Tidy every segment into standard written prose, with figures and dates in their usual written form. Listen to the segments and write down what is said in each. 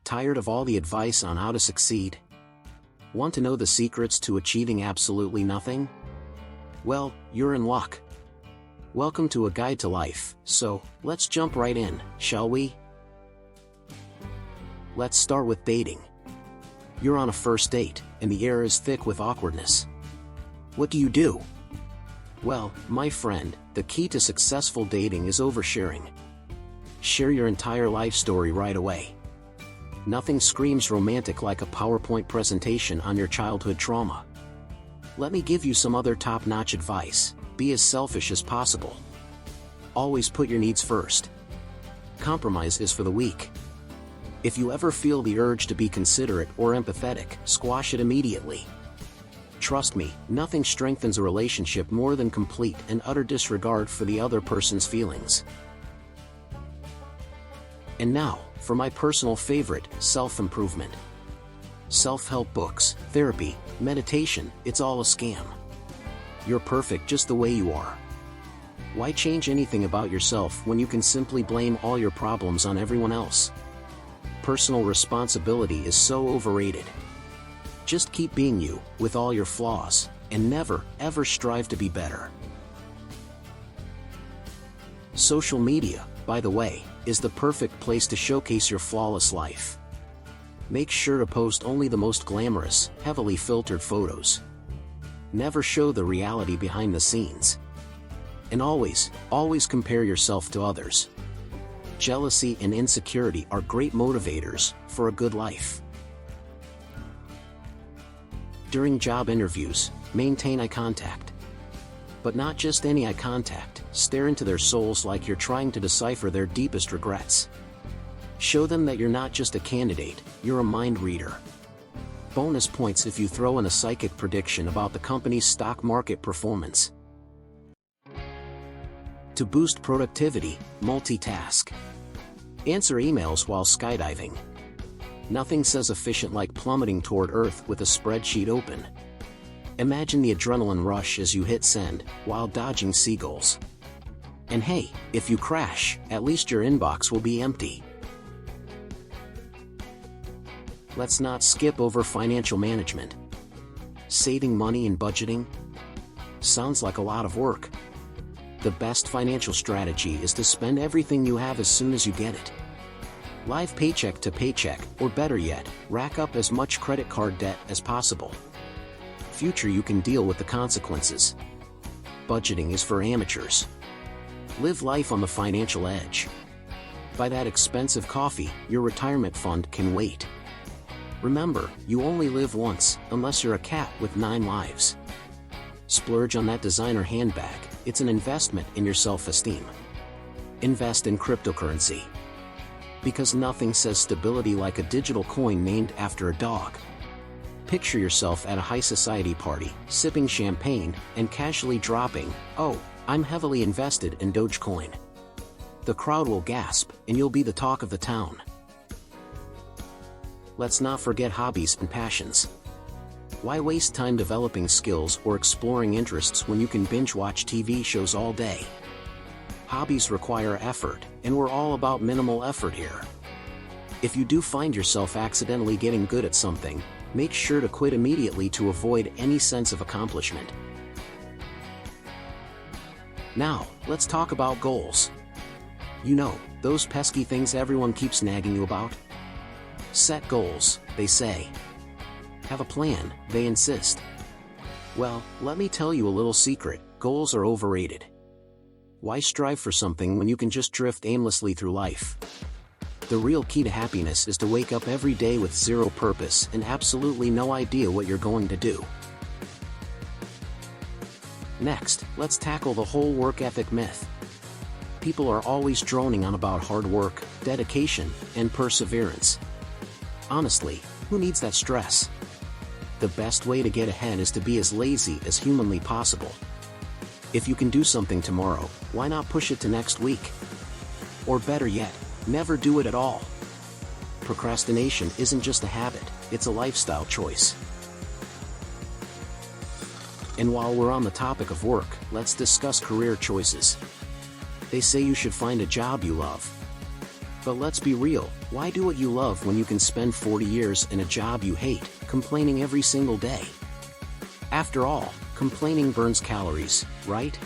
Tired of all the advice on how to succeed? Want to know the secrets to achieving absolutely nothing? Well, you're in luck. Welcome to A Guide to Life, so, let's jump right in, shall we? Let's start with dating. You're on a first date, and the air is thick with awkwardness. What do you do? Well, my friend, the key to successful dating is oversharing. Share your entire life story right away. Nothing screams romantic like a PowerPoint presentation on your childhood trauma. Let me give you some other top-notch advice. Be as selfish as possible. Always put your needs first. Compromise is for the weak. If you ever feel the urge to be considerate or empathetic, squash it immediately. Trust me, nothing strengthens a relationship more than complete and utter disregard for the other person's feelings. And now, for my personal favorite, self-improvement. Self-help books, therapy, meditation, it's all a scam. You're perfect just the way you are. Why change anything about yourself when you can simply blame all your problems on everyone else? Personal responsibility is so overrated. Just keep being you, with all your flaws, and never, ever strive to be better. Social media, by the way, is the perfect place to showcase your flawless life. Make sure to post only the most glamorous, heavily filtered photos. Never show the reality behind the scenes. And always, always compare yourself to others. Jealousy and insecurity are great motivators for a good life. During job interviews, maintain eye contact. But not just any eye contact, stare into their souls like you're trying to decipher their deepest regrets. Show them that you're not just a candidate, you're a mind reader. Bonus points if you throw in a psychic prediction about the company's stock market performance. To boost productivity, multitask. Answer emails while skydiving. Nothing says efficient like plummeting toward Earth with a spreadsheet open. Imagine the adrenaline rush as you hit send, while dodging seagulls. And hey, if you crash, at least your inbox will be empty. Let's not skip over financial management. Saving money and budgeting? Sounds like a lot of work. The best financial strategy is to spend everything you have as soon as you get it. Live paycheck to paycheck, or better yet, rack up as much credit card debt as possible. Future you can deal with the consequences. Budgeting is for amateurs. Live life on the financial edge. Buy that expensive coffee, your retirement fund can wait. Remember, you only live once, unless you're a cat with 9 lives. Splurge on that designer handbag, it's an investment in your self-esteem. Invest in cryptocurrency. Because nothing says stability like a digital coin named after a dog. Picture yourself at a high society party, sipping champagne, and casually dropping, "Oh, I'm heavily invested in Dogecoin." The crowd will gasp, and you'll be the talk of the town. Let's not forget hobbies and passions. Why waste time developing skills or exploring interests when you can binge-watch TV shows all day? Hobbies require effort, and we're all about minimal effort here. If you do find yourself accidentally getting good at something, make sure to quit immediately to avoid any sense of accomplishment. Now, let's talk about goals. You know, those pesky things everyone keeps nagging you about? Set goals, they say. Have a plan, they insist. Well, let me tell you a little secret, goals are overrated. Why strive for something when you can just drift aimlessly through life? The real key to happiness is to wake up every day with zero purpose and absolutely no idea what you're going to do. Next, let's tackle the whole work ethic myth. People are always droning on about hard work, dedication, and perseverance. Honestly, who needs that stress? The best way to get ahead is to be as lazy as humanly possible. If you can do something tomorrow, why not push it to next week? Or better yet, never do it at all. Procrastination isn't just a habit, it's a lifestyle choice. And while we're on the topic of work, let's discuss career choices. They say you should find a job you love. But let's be real, why do what you love when you can spend 40 years in a job you hate, complaining every single day? After all, complaining burns calories, right?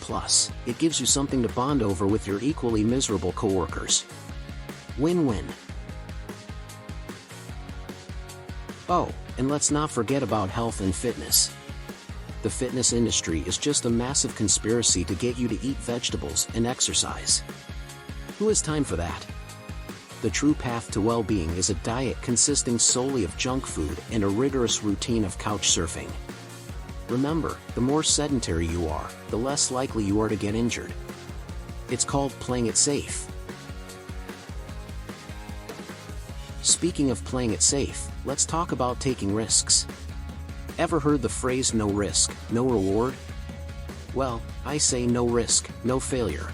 Plus, it gives you something to bond over with your equally miserable coworkers. Win-win. Oh, and let's not forget about health and fitness. The fitness industry is just a massive conspiracy to get you to eat vegetables and exercise. Who has time for that? The true path to well-being is a diet consisting solely of junk food and a rigorous routine of couch surfing. Remember, the more sedentary you are, the less likely you are to get injured. It's called playing it safe. Speaking of playing it safe, let's talk about taking risks. Ever heard the phrase no risk, no reward? Well, I say no risk, no failure.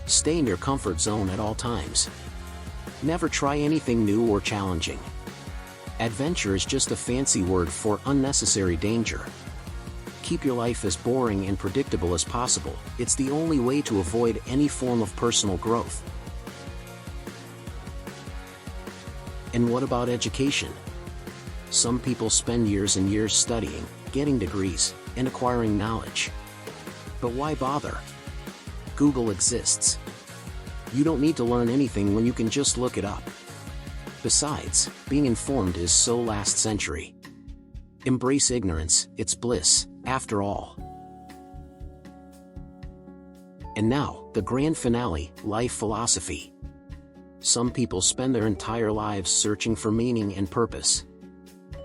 Stay in your comfort zone at all times. Never try anything new or challenging. Adventure is just a fancy word for unnecessary danger. Keep your life as boring and predictable as possible. It's the only way to avoid any form of personal growth. And what about education? Some people spend years and years studying, getting degrees, and acquiring knowledge. But why bother? Google exists. You don't need to learn anything when you can just look it up. Besides, being informed is so last century. Embrace ignorance, it's bliss, after all. And now, the grand finale, life philosophy. Some people spend their entire lives searching for meaning and purpose.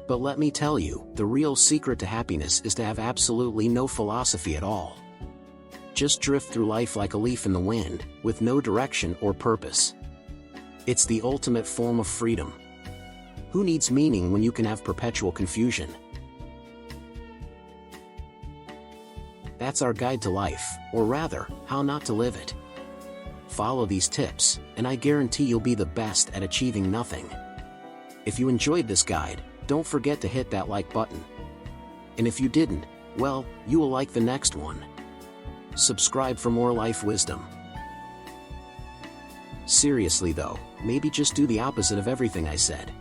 But let me tell you, the real secret to happiness is to have absolutely no philosophy at all. Just drift through life like a leaf in the wind, with no direction or purpose. It's the ultimate form of freedom. Who needs meaning when you can have perpetual confusion? That's our guide to life, or rather, how not to live it. Follow these tips, and I guarantee you'll be the best at achieving nothing. If you enjoyed this guide, don't forget to hit that like button. And if you didn't, well, you will like the next one. Subscribe for more life wisdom. Seriously though, maybe just do the opposite of everything I said.